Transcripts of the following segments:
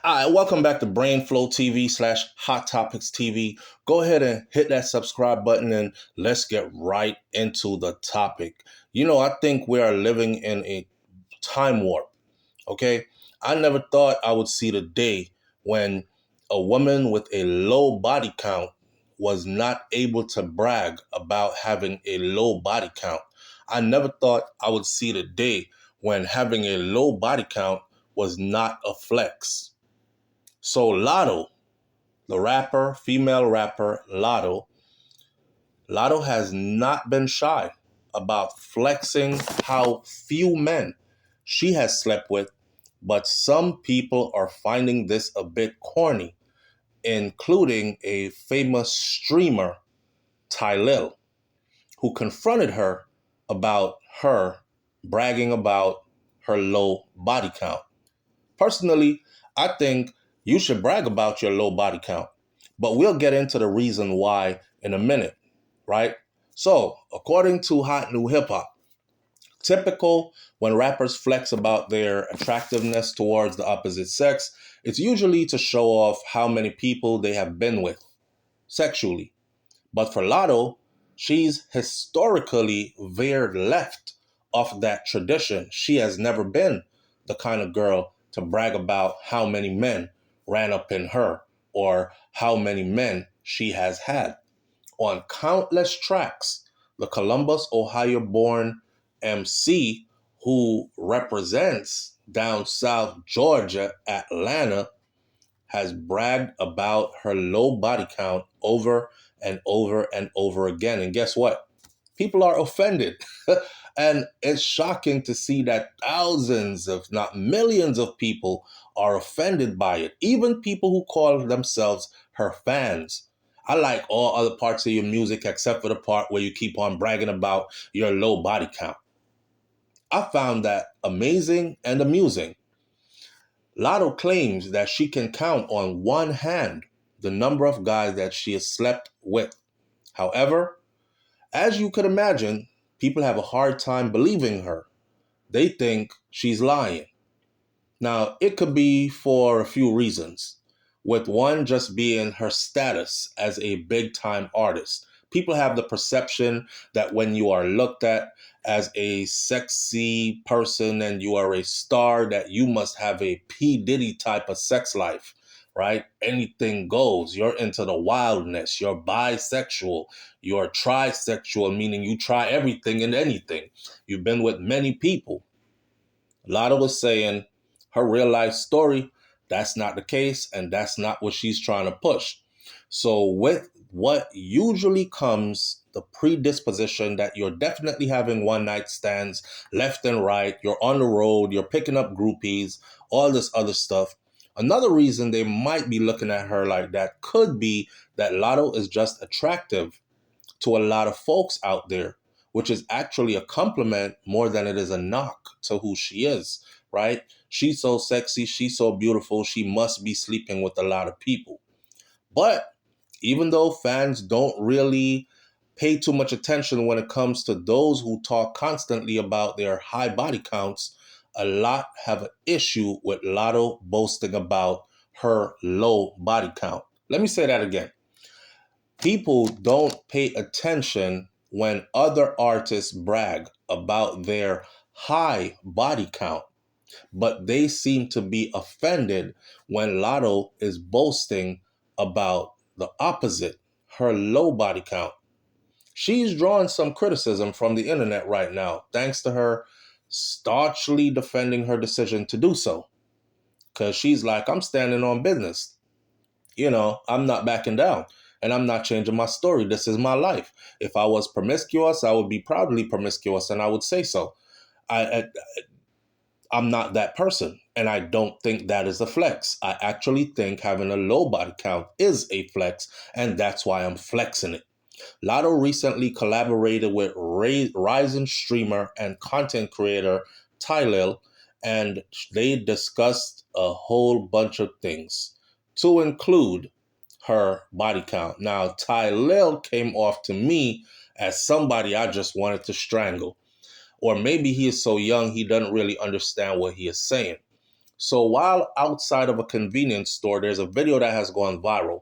All right, welcome back to BrainFLoTv slash Hot Topics TV. Go ahead and hit that subscribe button and let's get right into the topic. I think we are living in a time warp, okay? I never thought I would see the day when a woman with a low body count was not able to brag about having a low body count. I never thought I would see the day when having a low body count was not a flex. So Latto, the rapper, female rapper Latto has not been shy about flexing how few men she has slept with, but some people are finding this a bit corny, including a famous streamer, Tylil, who confronted her about her bragging about her low body count. Personally, I think you should brag about your low body count, but we'll get into the reason why in a minute, right? So, according to Hot New Hip Hop, typical when rappers flex about their attractiveness towards the opposite sex, it's usually to show off how many people they have been with sexually. But for Latto, she's historically veered left of that tradition. She has never been the kind of girl to brag about how many men ran up in her or how many men she has had. On countless tracks, the Columbus, Ohio-born MC who represents down South Georgia, Atlanta, has bragged about her low body count over and over and over again. And guess what? People are offended. And it's shocking to see that thousands, if not millions of people are offended by it. Even people who call themselves her fans. I like all other parts of your music except for the part where you keep on bragging about your low body count. I found that amazing and amusing. Latto claims that she can count on one hand the number of guys that she has slept with. However, as you could imagine, people have a hard time believing her. They think she's lying. Now, it could be for a few reasons, with one just being her status as a big-time artist. People have the perception that when you are looked at as a sexy person and you are a star, that you must have a P. Diddy type of sex life, right? Anything goes. You're into the wildness. You're bisexual. You're trisexual, meaning you try everything and anything. You've been with many people. Latto was saying her real life story, that's not the case, and that's not what she's trying to push. So with what usually comes the predisposition that you're definitely having one night stands left and right, you're on the road, you're picking up groupies, all this other stuff. Another reason they might be looking at her like that could be that Latto is just attractive to a lot of folks out there, which is actually a compliment more than it is a knock to who she is, right? She's so sexy, she's so beautiful, she must be sleeping with a lot of people. But even though fans don't really pay too much attention when it comes to those who talk constantly about their high body counts, a lot have an issue with Latto boasting about her low body count. Let me say that again. People don't pay attention when other artists brag about their high body count, but they seem to be offended when Latto is boasting about the opposite, her low body count. She's drawing some criticism from the internet right now, thanks to her staunchly defending her decision to do so. Because she's like, I'm standing on business. I'm not backing down and I'm not changing my story. This is my life. If I was promiscuous, I would be proudly promiscuous and I would say so. I'm not that person. And I don't think that is a flex. I actually think having a low body count is a flex. And that's why I'm flexing it. Latto recently collaborated with rising streamer and content creator Tylil, and they discussed a whole bunch of things, to include her body count. Now, Tylil came off to me as somebody I just wanted to strangle. Or maybe he is so young he doesn't really understand what he is saying. So while outside of a convenience store, there's a video that has gone viral.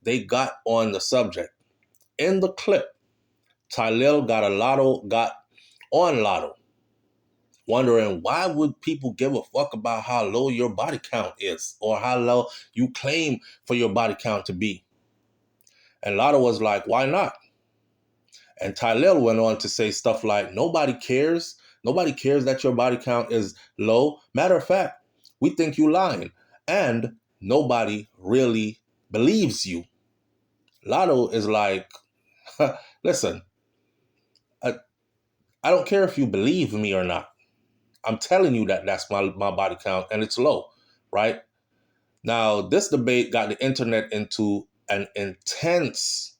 They got on the subject. In the clip, Tylil got on Latto, wondering why would people give a fuck about how low your body count is or how low you claim for your body count to be. And Latto was like, why not? And Tylil went on to say stuff like, nobody cares. Nobody cares that your body count is low. Matter of fact, we think you lying. And nobody really believes you. Latto is like, listen, I, I don't care if you believe me or not. I'm telling you that that's my body count and it's low, right? Now, this debate got the internet into an intense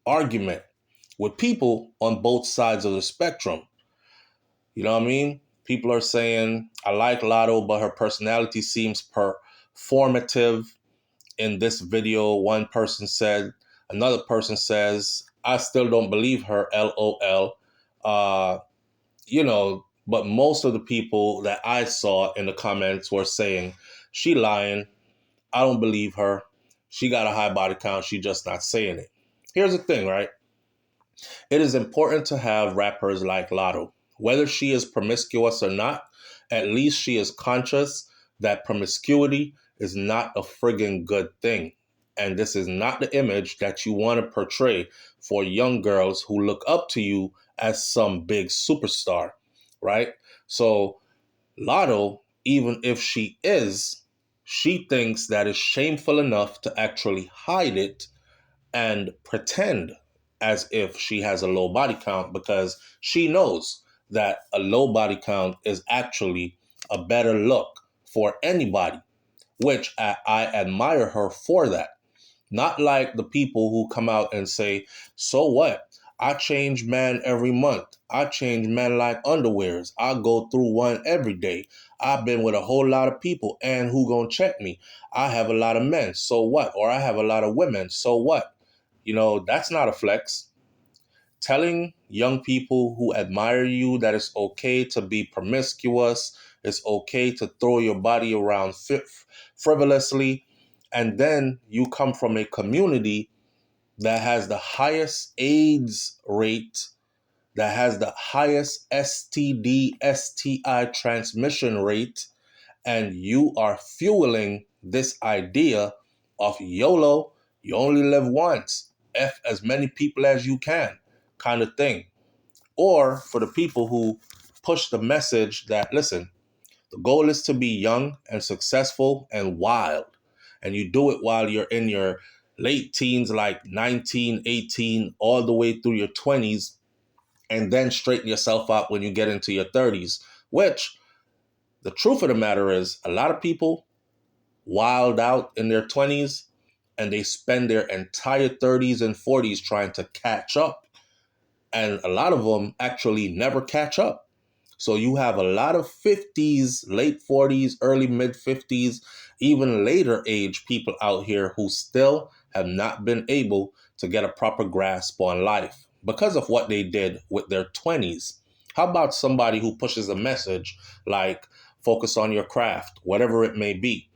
argument with people on both sides of the spectrum. You know what I mean? People are saying, I like Latto, but her personality seems performative in this video. One person said, another person says, I still don't believe her, LOL. But most of the people that I saw in the comments were saying, she lying. I don't believe her. She got a high body count. She just not saying it. Here's the thing, right? It is important to have rappers like Latto. Whether she is promiscuous or not, at least she is conscious that promiscuity is not a friggin' good thing. And this is not the image that you want to portray for young girls who look up to you as some big superstar, right? So Latto, even if she thinks that it's shameful enough to actually hide it and pretend as if she has a low body count because she knows that a low body count is actually a better look for anybody, which I admire her for that. Not like the people who come out and say, so what? I change men every month. I change men like underwears. I go through one every day. I've been with a whole lot of people, and who gonna check me? I have a lot of men. So what? Or I have a lot of women. So what? That's not a flex. Telling young people who admire you that it's okay to be promiscuous, it's okay to throw your body around frivolously, and then you come from a community that has the highest AIDS rate, that has the highest STD, STI transmission rate, and you are fueling this idea of YOLO, you only live once, F as many people as you can, kind of thing. Or for the people who push the message that, listen, the goal is to be young and successful and wild. And you do it while you're in your late teens, like 19, 18, all the way through your 20s, and then straighten yourself out when you get into your 30s, which the truth of the matter is a lot of people wild out in their 20s and they spend their entire 30s and 40s trying to catch up. And a lot of them actually never catch up. So you have a lot of 50s, late 40s, early mid 50s, even later age people out here who still have not been able to get a proper grasp on life because of what they did with their 20s. How about somebody who pushes a message like focus on your craft, whatever it may be?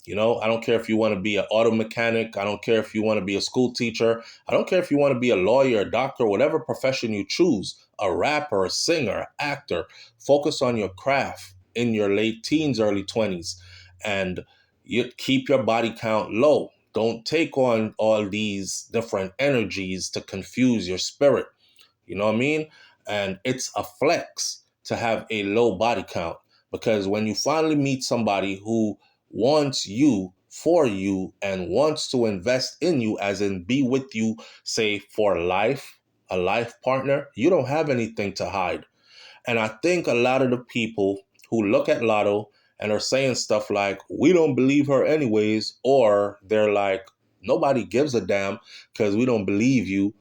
I don't care if you want to be an auto mechanic. I don't care if you want to be a school teacher. I don't care if you want to be a lawyer, a doctor, whatever profession you choose, a rapper, a singer, actor. Focus on your craft in your late teens, early 20s, and you keep your body count low. Don't take on all these different energies to confuse your spirit. You know what I mean? And it's a flex to have a low body count because when you finally meet somebody who wants you for you and wants to invest in you, as in be with you, say for life, a life partner, you don't have anything to hide. And I think a lot of the people who look at Latto and are saying stuff like, we don't believe her anyways, or they're like, nobody gives a damn because we don't believe you.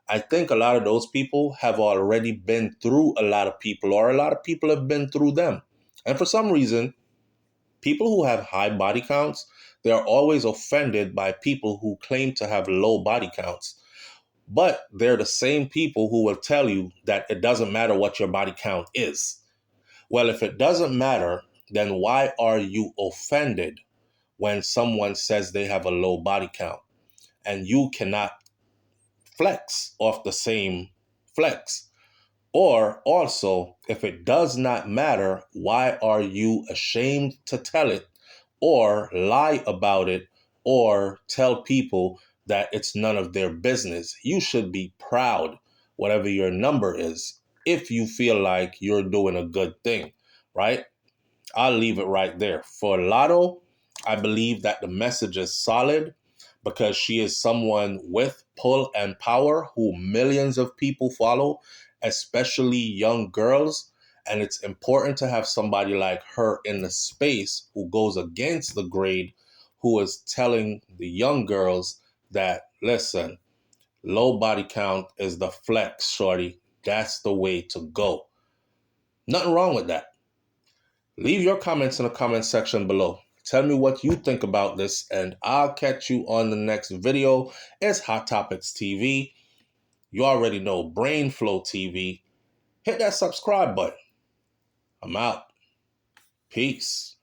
I think a lot of those people have already been through a lot of people, or a lot of people have been through them. And for some reason, people who have high body counts, they're always offended by people who claim to have low body counts. But they're the same people who will tell you that it doesn't matter what your body count is. Well, if it doesn't matter, then why are you offended when someone says they have a low body count and you cannot flex off the same flex? Or also, if it does not matter, why are you ashamed to tell it or lie about it or tell people that it's none of their business? You should be proud, whatever your number is, if you feel like you're doing a good thing, right? I'll leave it right there. For Latto, I believe that the message is solid because she is someone with pull and power who millions of people follow, especially young girls. And it's important to have somebody like her in the space who goes against the grade, who is telling the young girls that, listen, low body count is the flex, shorty. That's the way to go. Nothing wrong with that. Leave your comments in the comment section below. Tell me what you think about this, and I'll catch you on the next video. It's Hot Topics TV. You already know BrainFLoTv. Hit that subscribe button. I'm out. Peace.